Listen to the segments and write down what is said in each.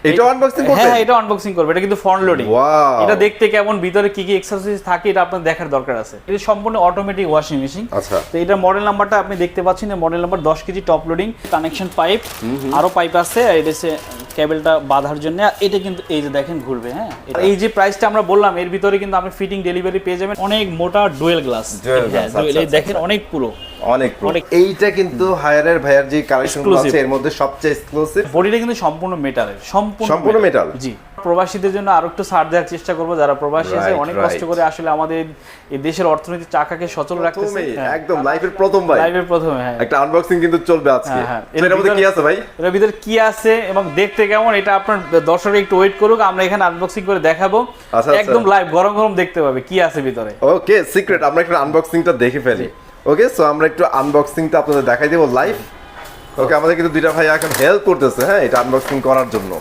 এটা আনবক্সিং করবে? হ্যাঁ এটা আনবক্সিং করবে, এটা কিন্তু ফ্রন্ট লোডিং। এটা দেখতে কেমন, ভিতরে কি কি এক্সেসরিজ থাকে এটা আপনার দেখার দরকার আছে। এটা সম্পূর্ণ অটোমেটিক ওয়াশিং মেশিন। আচ্ছা, তো এটা মডেল নাম্বারটা আপনি দেখতে পাচ্ছেন, model number 10 KG top loading, connection pipe, আরো পাইপ আছে, আর এটা হচ্ছে কেবলটা বাঁধার জন্য। এটা কিন্তু এই যে দেখেন ঘুরবে। হ্যাঁ এই যে প্রাইসটা আমরা বললাম, এর ভিতরে কিন্তু আপনি ফিটিং ডেলিভারি পেয়ে যাবেন। অনেক মোটা ডুয়েল গ্লাস, এই দেখেন অনেক পুরো, অনেক পুরো। এইটা কিন্তু হায়ারের ভাইয়ার যে কালেকশনগুলো আছে এর মধ্যে সবচেয়ে এক্সক্লুসিভ। বডিটা কিন্তু সম্পূর্ণ মেটালের, সম্পূর্ণ মেটাল। জি, প্রবাসীদের জন্য আরো একটু ছাড় দেওয়ার চেষ্টা করব, যারা প্রবাসী আছে অনেক কষ্ট করে আসলে আমাদের এই দেশের অর্থনৈতিক চাকাকে সচল রাখতেছে। একদম লাইভের প্রথম ভাই, লাইভের প্রথম। হ্যাঁ একটা আনবক্সিং কিন্তু চলবে আজকে। এর মধ্যে কি আছে ভাই? এর ভিতরে কি আছে এবং দেখতে কেমন এটা আপনার দর্শক একটু ওয়েট করুক, আমরা এখানে আনবক্সিং করে দেখাবো। একদম লাইভ গরম গরম দেখতে পাবে কি আছে ভিতরে। ওকে, সিক্রেট আমরা একটু আনবক্সিংটা দেখে ফেলি। ওকে, সো আমরা একটু আনবক্সিংটা আপনাদের দেখাই দেব লাইভ। ওকে, আমাদের কিন্তু দুইটা ভাই এখন হেল্প করতেছে হ্যাঁ এটা আনবক্সিং করার জন্য।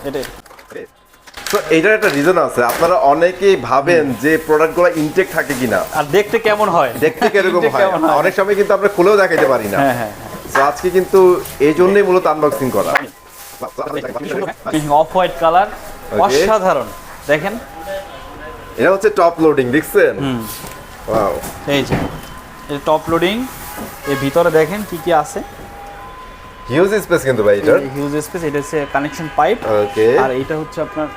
তো এইটার একটা রিজন আছে, আপনারা অনেকেই ভাবেন যে প্রোডাক্টগুলো ইনটেক থাকে কিনা আর দেখতে কেমন হয়, দেখতে কিরকম হয়, অনেক সময় কিন্তু আমরা খুলেও দেখাইতে পারি না। হ্যাঁ তো আজকে কিন্তু এই জন্যই মূলত আনবক্সিং করা। অফ হোয়াইট কালার, অসাধারণ। দেখেন এটা হচ্ছে টপ লোডিং, দেখছেন? ওয়াও, এই যে এটা টপ লোডিং। এর ভিতরে দেখেন কি কি আছে, হিউজ স্পেস কিন্তু ভাই এটা, হিউজ স্পেস। এটা হচ্ছে কানেকশন পাইপ। ওকে, আর এটা হচ্ছে আপনার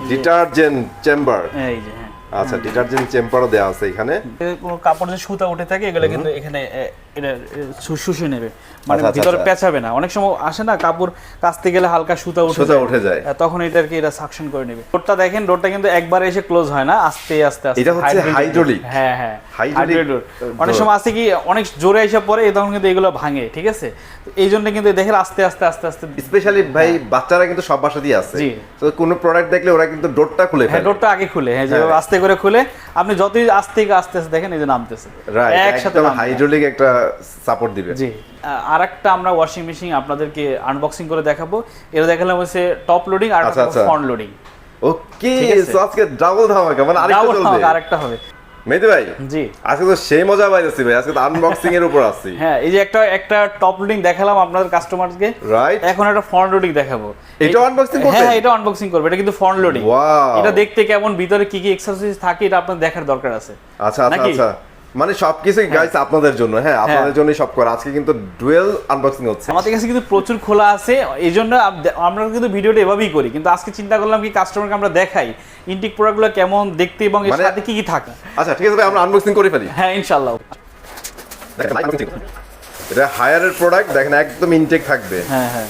ডিটারজেন্ট চেম্বার। এই যে আচ্ছা, ডিটারজেন্ট চেম্বারও দেয়া আছে এখানে। কোনো কাপড় যে সুতা উঠে থাকে এগুলো কিন্তু এখানে এটা শুষে নেবে, মানে ভিতরে পেঁচাবে না। অনেক সময় আসে না কাপড় কাচতে গেলে হালকা সুতা উঠে যায়, তখন এটাকে এটা সাকশন করে নেবে। ডোরটা দেখেন, ডোরটা কিন্তু একবারে এসে ক্লোজ হয় না, আস্তে আস্তে এটা হচ্ছে হাইড্রোলিক। হ্যাঁ হাইড্রোলিক ডোর। অনেক সময় আছে কি অনেক জোরে এসে পড়ে, তখন কিন্তু এগুলো ভাঙে। ঠিক আছে, এই জন্য কিন্তু দেখেন আস্তে আস্তে আস্তে আস্তে। স্পেশালি ভাই বাচ্চারা কিন্তু সব বাসাতেই আছে, তো কোনো প্রোডাক্ট দেখলে ওরা কিন্তু ডোরটা খুলে ফেলে। ডোরটা আগে খুলে, হ্যাঁ যে আস্তে করে খুলে, আপনি যতই আস্তে আস্তে দেখেন এই যে নামতেছে, একসাথে হাইড্রোলিক একটা সাপোর্ট দিবে। জি, আরেকটা আমরা ওয়াশিং মেশিন আপনাদেরকে আনবক্সিং করে দেখাবো। এটা দেখালাম হচ্ছে টপ লোডিং আর ফ্রন্ট লোডিং। ওকে, সো আজকে ডাবল ধামাকা, মানে আরেকটা চলবে, আরেকটা হবে। মেহেদী ভাই জি, আজকে তো সেই মজা পাইতেছি ভাই, আজকে তো আনবক্সিং এর উপর আছি। হ্যাঁ এই যে একটা টপ লোডিং দেখালাম আপনাদের কাস্টমারকে, রাইট? এখন একটা ফ্রন্ট লোডিং দেখাবো। এটা আনবক্সিং করবে? হ্যাঁ এটা আনবক্সিং করবে, এটা কিন্তু ফ্রন্ট লোডিং। ওয়াও, এটা দেখতে কেমন, ভিতরে কি কি এক্সেসরিজ থাকে এটা আপনাদের দেখার দরকার আছে। আচ্ছা আচ্ছা আচ্ছা, মানে সবকিছুই গাইস আপনাদের জন্য। হ্যাঁ আপনাদের জন্যই সব করা। আজকে কিন্তু ডুয়েল আনবক্সিং হচ্ছে। আমাদের কাছে কিন্তু প্রচুর খোলা আছে, এইজন্য আমরা কিন্তু ভিডিওটা এভাবেই করি। কিন্তু আজকে চিন্তা করলাম কি কাস্টমারকে আমরা দেখাই ইনটেক প্রোডাক্টগুলো কেমন দেখতে এবং এর সাথে কি কি থাকে। আচ্ছা ঠিক আছে ভাই, আমরা আনবক্সিং করে ফেলি। হ্যাঁ ইনশাআল্লাহ। এটা হায়ারের প্রোডাক্ট, দেখেন একদম ইনটেক থাকবে। হ্যাঁ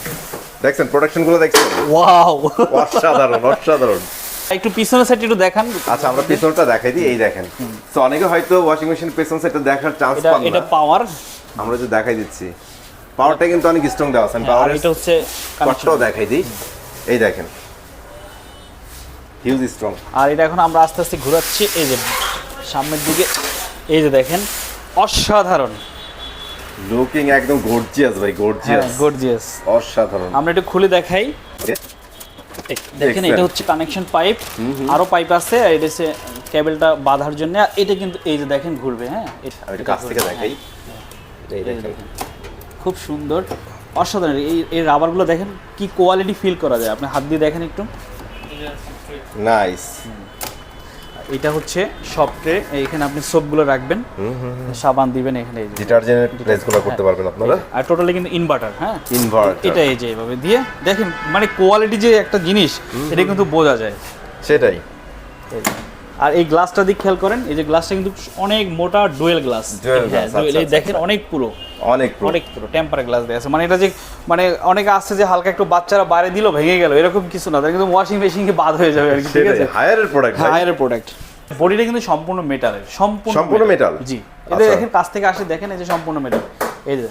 দেখছেন প্রোডাকশনগুলো, দেখছেন? ওয়াও, অসাধারণ অসাধারণ। একটু পিছনের সাইড একটু দেখান। আচ্ছা আমরা পিছনটা দেখাই দিই। এই দেখেন, তো অনেকে হয়তো ওয়াশিং মেশিন পিছন সাইডটা দেখার চান্স পান না। এটা পাওয়ার, আমরা যে দেখাই দিচ্ছি, পাওয়ারটা কিন্তু অনেক স্ট্রং দেওয়া আছে। পাওয়ার এটা হচ্ছে কটটাও দেখাই দিই। এই দেখেন হিউজ স্ট্রং। আর এটা এখন আমরা আস্তে আস্তে ঘোরাচ্ছি, এই যে সামনের দিকে, এই যে দেখেন অসাধারণ লুকিং, একদম গর্জিয়াস ভাই, গর্জিয়াস গর্জিয়াস, অসাধারণ। আমরা একটু খুলে দেখাই। দেখেন এটা হচ্ছে কানেকশন পাইপ, আরো পাইপ আছে, আর এটা হচ্ছে কেবলটা বাঁধার জন্য। এটা কিন্তু এই যে দেখেন ঘুরবে। হ্যাঁ এটা কাছ থেকে দেখাই, এই দেখেন খুব সুন্দর অসাধারণ। এই রাবারগুলো দেখেন কি কোয়ালিটি ফিল করা যায়, আপনি হাত দিয়ে দেখেন একটু। নাইস। এটা হচ্ছে সফটে, এখানে আপনি সোপগুলো রাখবেন, সাবান দিবেন এখানে, ডিটারজেন্টের প্লেসগুলো করতে পারবেন আপনারা। আর টোটালি কিন্তু ইনভার্টার। হ্যাঁ ইনভার্টার, এটা এই যে এইভাবে দিয়ে দেখেন, মানে কোয়ালিটি যে একটা জিনিস এটা কিন্তু বোঝা যায়। সেটাই। আর এই গ্লাসটা দিক খেয়াল করেন, এই যে গ্লাসটা কিন্তু অনেক মোটা ডুয়েল গ্লাস। এই দেখেন অনেক পুরো, অনেক পুরো টেম্পার গ্লাস দেয়া আছে। মানে এটা যে মানে অনেকে আসছে যে হালকা একটু বাচ্চারা বাইরে দিল ভেঙে গেল, এরকম কিছু না, তার কিন্তু ওয়াশিং মেশিনে বাদ হয়ে যাবে আর কি। ঠিক আছে, হায়ারের প্রোডাক্ট, হায়ারের প্রোডাক্ট। বডিটা কিন্তু সম্পূর্ণ মেটালের, সম্পূর্ণ মেটাল। জি, এটা দেখেন কাছ থেকে আসে, দেখেন এই যে সম্পূর্ণ মেটাল। এই যে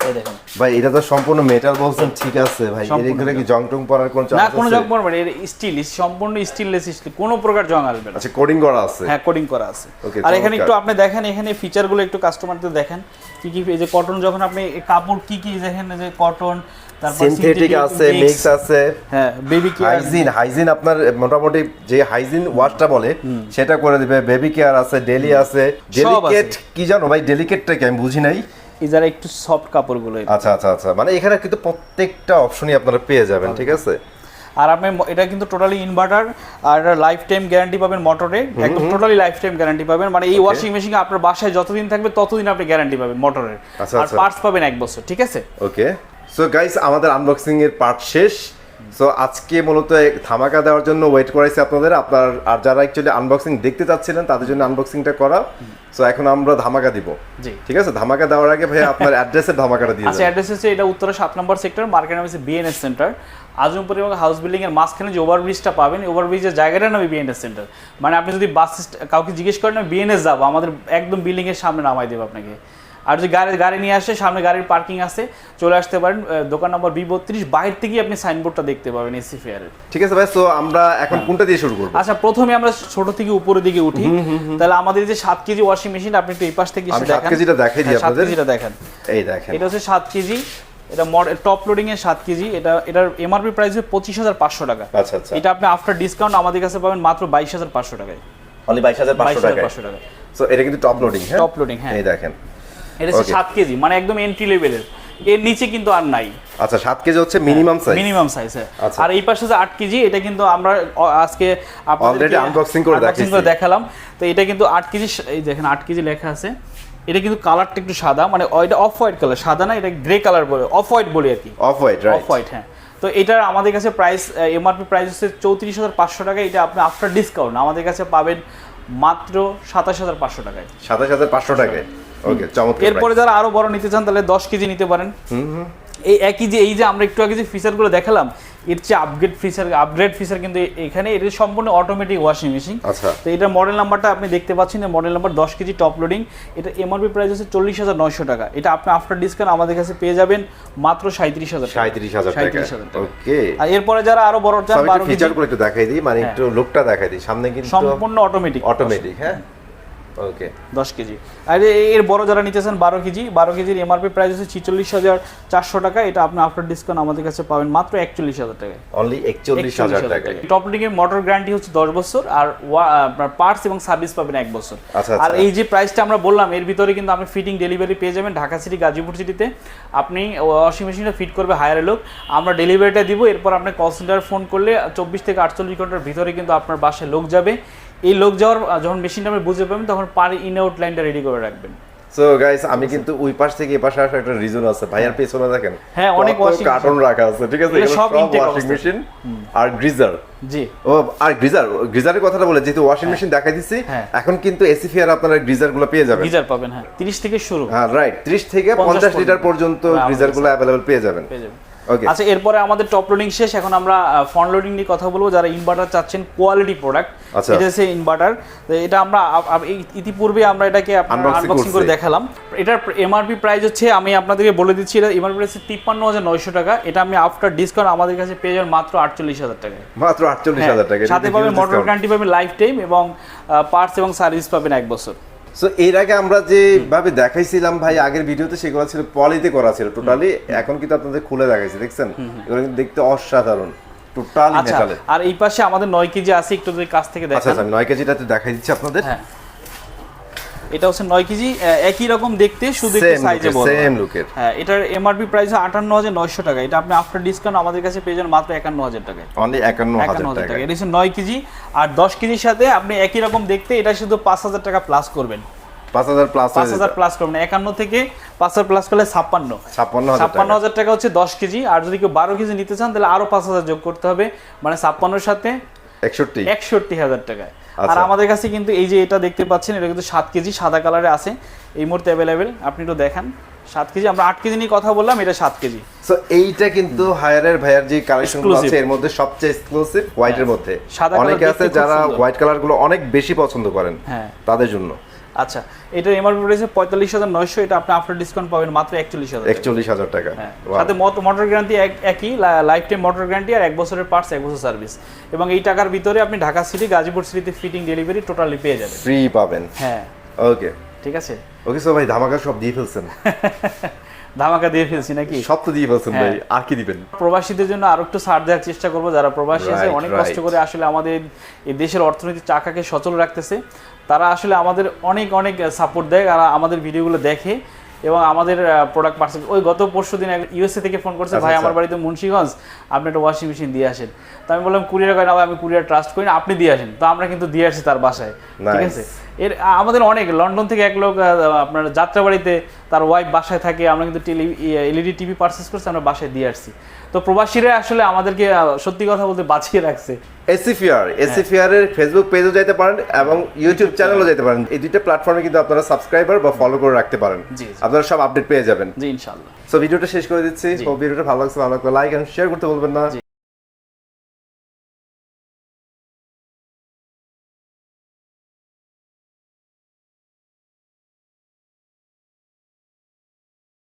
এই দেখেন ভাই, এটা তো সম্পূর্ণ মেটাল বলছেন, ঠিক আছে ভাই, এর কি জং টং পড়ার কোন চান্স আছে? না, কোনো জং পড়বে না, এর স্টিল, সম্পূর্ণ স্টেনলেস স্টিল, কোনো প্রকার জং আসবে না। আচ্ছা, কোডিং করা আছে? হ্যাঁ কোডিং করা আছে। আর এখানে একটু আপনি দেখেন, এখানে ফিচারগুলো একটু কাস্টমারদের দেখেন কি কি। এই যে কটন, যখন আপনি কাপড় কি কি দেখেন, যে কটন, তারপর সিনথেটিক আছে, মিক্স আছে। হ্যাঁ বেবি কেয়ার, হাইজিন আপনার মোটামুটি যে হাইজিন ওয়াশটা বলে সেটা করে দিবে। বেবি কেয়ার আছে, ডেলি আছে, ডেলিকেট কি জানো ভাই, ডেলিকেটটা কি আমি বুঝি নাই। যারা একটু সফট কাপড়গুলো। আচ্ছা আচ্ছা আচ্ছা, মানে এখানে কিন্তু প্রত্যেকটা অপশনই আপনারা পেয়ে যাবেন। ঠিক আছে, আর আপনি এটা কিন্তু টোটালি ইনভার্টার আর লাইফ টাইম গ্যারান্টি পাবেন মোটরে, একদম টোটালি লাইফ টাইম গ্যারান্টি পাবেন, মানে এই ওয়াশিং মেশিন আপনার বাসায় যতদিন থাকবে ততদিন আপনি গ্যারান্টি পাবেন মোটরের, আর পার্টস পাবেন 1 বছর, ঠিক আছে? ওকে, সো গাইস আমাদের আনবক্সিং এর পার্ট শেষ। সো আজকে মূলত ধামাকা দেওয়ার জন্য ওয়েট করাইছি আপনাদের, আর যারা অ্যাকচুয়ালি আনবক্সিং দেখতে চাচ্ছিলেন তাদের জন্য আনবক্সিংটা করা। সো এখন আমরা ধামাকা দিব, জি ঠিক আছে? ধামাকা দেওয়ার আগে ভাই আপনার অ্যাড্রেসের ধামাকাটা দিয়ে দিন। আচ্ছা, অ্যাড্রেস হচ্ছে এটা উত্তরা 7 নম্বর সেক্টর, মার্কেট নাম হচ্ছে বিএনএস সেন্টার। আজমপুর এবং হাউস বিল্ডিং এর মাঝখানে যে ওভারব্রিজটা পাবেন, ওভারব্রিজের জায়গাটার নামই বিএনএস সেন্টার। মানে আপনি যদি বাস কাউকে জিজ্ঞেস করেন আমি বিএনএস যাবো, আমাদের একদম বিল্ডিং এর সামনে নামাই দেবো আপনাকে। আর যদি গাড়ি নিয়ে আসে, সামনে গাড়ির পার্কিং আছে, চলে আসতে পারেন। দোকান নম্বর B32, বাইরে থেকে আপনি সাইনবোর্ডটা দেখতে পাবেন এসি ফেয়ারের। ঠিক আছে ভাই, সো আমরা এখন কোনটা দিয়ে শুরু করব? আচ্ছা, প্রথমে আমরা ছোট থেকে উপরের দিকে উঠি। তাহলে আমাদের যে 7 কেজি ওয়াশিং মেশিন, আপনি একটু এই পাশ থেকে এসে দেখেন। 7 কেজিটা দেখাই দিই আপনাদের। 7 কেজিটা দেখেন, এই দেখেন, এটা হচ্ছে 7 কেজি। এটা টপ লোডিং এর 7 কেজি। এটার এমআরপি প্রাইস হচ্ছে 25,500 টাকা। আচ্ছা আচ্ছা, এটা আপনি আফটার ডিসকাউন্ট আমাদের কাছে পাবেন মাত্র 22,500 টাকায়। অনলি 22,500 টাকা। সো এটা কিন্তু টপ লোডিং, হ্যাঁ টপ লোডিং, হ্যাঁ এই দেখেন, এটা হচ্ছে 7 কেজি, মানে একদম এন্ট্রি লেভেলের, এর নিচে কিন্তু আর নাই। আচ্ছা, 7 কেজি হচ্ছে মিনিমাম সাইজ, মিনিমাম সাইজ। আর এই পাশে যে 8 কেজি, এটা কিন্তু আমরা আজকে অলরেডি আনবক্সিং করে দেখালাম। তো এটা কিন্তু 8 কেজি, এই দেখেন 8 কেজি লেখা আছে। এটা কিন্তু কালারটা একটু সাদা, মানে এটা অফ হোয়াইট কালার, সাদা না, এটা গ্রে কালার বলে, অফ হোয়াইট বলি আর কি, off white, right, off white, হ্যাঁ। তো এটার আমাদের কাছে প্রাইস, এমআরপি প্রাইস হচ্ছে 34,500 টাকা। এটা আপনি আফটার ডিসকাউন্ট আমাদের কাছে পাবেন মাত্র 27,500 টাকায়। 27,500 টাকায়, ওকে, চমৎকার। এরপরে যারা আরো বড় নিতে চান তাহলে 10 কেজি নিতে পারেন। এই একই যে আমরা একটু আগে যে ফিচারগুলো দেখালাম, এর চেয়ে আপগ্রেড ফিচার কিন্তু এখানে। এটা সম্পূর্ণ অটোমেটিক ওয়াশিং মেশিন। আচ্ছা, তো এটার মডেল নাম্বারটা আপনি দেখতে পাচ্ছেন, model number 10 KG top loading. এটা এমআরপি প্রাইস হচ্ছে 40,900 টাকা। এটা আপনি আফটার ডিসকাউন্ট আমাদের কাছে পেয়ে যাবেন মাত্র 37,000 টাকা। 37,000 টাকা, ওকে। আর এরপরে যারা আরো বড় চান, 12 কেজি ফিচারগুলো একটু দেখাই দিই, মানে একটু লুকটা দেখাই দিই। সামনে কিন্তু সম্পূর্ণ অটোমেটিক, হ্যাঁ, ওকে, 10 কেজি। আর এর বড় যারা নিতে চান 12 কেজির এমআরপি প্রাইস হচ্ছে 46,400 টাকা। এটা আপনি আফটার ডিসকাউন্ট আমাদের কাছে পাবেন মাত্র 41,000 টাকায়, অনলি 41,000 টাকায়। টপ লোডিং এর মোটর গ্যারান্টি হচ্ছে 10 বছর, আর আপনার পার্টস এবং সার্ভিস পাবেন 1 বছর। আর এই যে প্রাইসটা আমরা বললাম, এর ভিতরে কিন্তু আপনি ফিটিং ডেলিভারি পেয়ে যাবেন ঢাকা সিটি, গাজীপুর সিটিতে। আপনি ওয়াশিং মেশিনটা ফিট করবে হায়ার লোক, আমরা ডেলিভারিটা দিব। এরপর আপনি কল সেন্টার ফোন করলে 24 থেকে 48 ঘন্টার ভিতরে কিন্তু আপনার বাসায় লোক যাবে। এই লোক যাওয়ার যখন মেশিনটা আপনি বুঝে পাবেন, তখন পার ইন আউট লাইনটা রেডি করে রাখবেন। সো গাইস, আমি কিন্তু ওই পাশ থেকে এই পাশে আসার একটা রিজন আছে। ভাইয়ার পেছনে দেখেন, হ্যাঁ, অনেক ওয়াশিং কার্টন রাখা আছে, ঠিক আছে? এগুলো সব ওয়াশিং মেশিন আর গ্রিজার। জি, ও, আর গ্রিজারের কথাটা বলে, যেহেতু ওয়াশিং মেশিন দেখাই দিছি, এখন কিন্তু এসি ফেয়ার আপনারা গ্রিজারগুলো পেয়ে যাবেন। গ্রিজার পাবেন, হ্যাঁ, 30 থেকে শুরু, হ্যাঁ রাইট, 30 থেকে 50 লিটার পর্যন্ত গ্রিজারগুলো अवेलेबल পেয়ে যাবেন। আচ্ছা, এরপরে আমাদের টপ লোডিং শেষ। এখন আমরা ফ্রন্ট লোডিং নিয়ে কথা বলবো। যারা ইনভার্টার চাচ্ছেন, কোয়ালিটি প্রোডাক্ট, এটা হচ্ছে ইনভার্টার। তো এটা আমরা ইতিপূর্বে আমরা এটাকে আনবক্সিং করে দেখালাম। এটার এমআরপি প্রাইস হচ্ছে, আমি আপনাদেরকে বলে দিচ্ছি, এটা এমআরপি প্রাইস 53,900 টাকা। এটা আমি আফটার ডিসকাউন্ট আমাদের কাছে পেয়ে যাবেন মাত্র 48,000 টাকায়। মাত্র 48,000 টাকা। সাথে পাবেন মোটর গ্যারান্টি পাবেন লাইফ টাইম, এবং পার্টস এবং সার্ভিস পাবেন 1 বছর। সো এর আগে আমরা যেভাবে দেখাইছিলাম ভাই আগের ভিডিওতে, সেগুলো ছিল পলিতে করা ছিল টোটালি। এখন কিন্তু আপনাদের খুলে দেখাইছি, দেখছেন? এগুলো কিন্তু দেখতে অসাধারণ, টোটালি মেটালের। আর এই পাশে আমাদের 9 কেজি আছে, একটু যদি কাছ থেকে দেখেন। আচ্ছা, আমি 9 কেজিটাতে দেখাই দিচ্ছি আপনাদের। হ্যাঁ, এটা হচ্ছে 9 কেজি, একই রকম দেখতে, শুধু একটু সাইজে বড়, সেম লুকের। হ্যাঁ, এটার এমআরপি প্রাইস 58,900 টাকা। এটা আপনি আফটার ডিসকাউন্ট আমাদের কাছে পেয়ে যান মাত্র 51,000 টাকায়। অনলি 51,000 টাকা। এটা হচ্ছে 9 কেজি। আর 10 কেজির সাথে আপনি একই রকম দেখতে, এটা শুধু 5,000 টাকা প্লাস করবেন। 5,000 প্লাস করবেন, 51 থেকে 5,000 প্লাস করলে 56,000 টাকা হচ্ছে 10 কেজি। আর যদি কেউ 12 কেজি নিতে চান, তাহলে আরো 5,000 যোগ করতে হবে, মানে 56 সাথে 61,000 টাকায়। আর আমাদের কাছে কিন্তু এই যে এটা দেখতে পাচ্ছেন, এটা কিন্তু 7 কেজি সাদা কালারে আছে, এই মুহূর্তে অ্যাভেলেবেল। আপনি একটু দেখান, 7 কেজি। আমরা 8 কেজি নিয়ে কথা বললাম, এটা 7 কেজি। সো এইটা কিন্তু হায়ারের ভাইয়ার যে কালেকশনগুলো আছে, এর মধ্যে সবচেয়ে এক্সক্লুসিভ হোয়াইটের মধ্যে। অনেকে আছে যারা হোয়াইট কালারগুলো অনেক বেশি পছন্দ করেন, হ্যাঁ, তাদের জন্য। আচ্ছা, এটার এমআরপি প্রাইস 45,900। এটা আপনি আফটার ডিসকাউন্ট পাবেন মাত্র 41,000 টাকা। সাথে মোটর গ্যারান্টি একই, লাইফ টাইম মোটর গ্যারান্টি, আর 1 বছরের পার্টস, 1 বছর সার্ভিস। এবং এই টাকার ভিতরে আপনি ঢাকা সিটি, গাজীপুর সিটিতে ফিটিং ডেলিভারি টোটালি পেয়ে যাবেন, ফ্রি পাবেন। হ্যাঁ, ওকে, ঠিক আছে। ওকে, সো ভাই ধামাকা সব দিয়ে ফেলছেন। ধামাকা দিয়ে ফেলছি নাকি? সব তো দিয়ে ফেলছেন ভাই, আর কি দিবেন? প্রবাসীদের জন্য আরো একটু ছাড় দেওয়ার চেষ্টা করবো। যারা প্রবাসী আছে, অনেক কষ্ট করে আসলে আমাদের এই দেশের অর্থনৈতিক চাকাকে সচল রাখতেছে, তারা আসলে আমাদের অনেক সাপোর্ট দেয়, আর আমাদের ভিডিওগুলো দেখে। এবং আমাদের প্রোডাক্ট পার্সেল ওই গত পরশুদিন ইউএসএ থেকে ফোন করছে, ভাই আমার বাড়িতে মুন্সিগঞ্জ, আপনি একটা ওয়াশিং মেশিন দিয়ে আসেন। তো আমি বললাম কুরিয়ার করে না ভাই, আমি কুরিয়ার ট্রাস্ট করি না, আপনি দিয়ে আসেন। তো আমরা কিন্তু দিয়ে আসছি তার বাসায়, ঠিক আছে। এর আমাদের অনেক লন্ডন থেকে এক লোক আপনার যাত্রাবাড়িতে তার ওয়াইফ বাসায় থাকে, আমরা কিন্তু এলইডি টিভি পারচেস করছি, আমরা বাসায় দিয়ে আসছি। তো প্রবাসীরা আসলে আমাদেরকে সত্যি কথা বলতে বাঁচিয়ে রাখছে। এসিফিয়ার এর ফেসবুক পেজও যেতে পারেন এবং ইউটিউব চ্যানেলও যেতে পারেন। এই দুইটা প্ল্যাটফর্মে কিন্তু আপনারা সাবস্ক্রাইবার বা ফলো করে রাখতে পারেন, আপনারা সব আপডেট পেয়ে যাবেন। জি ইনশাআল্লাহ। সো ভিডিওটা শেষ করে দিচ্ছি। ভিডিওটা ভালো লাগলে লাইক এন্ড শেয়ার করতে বলবেন না।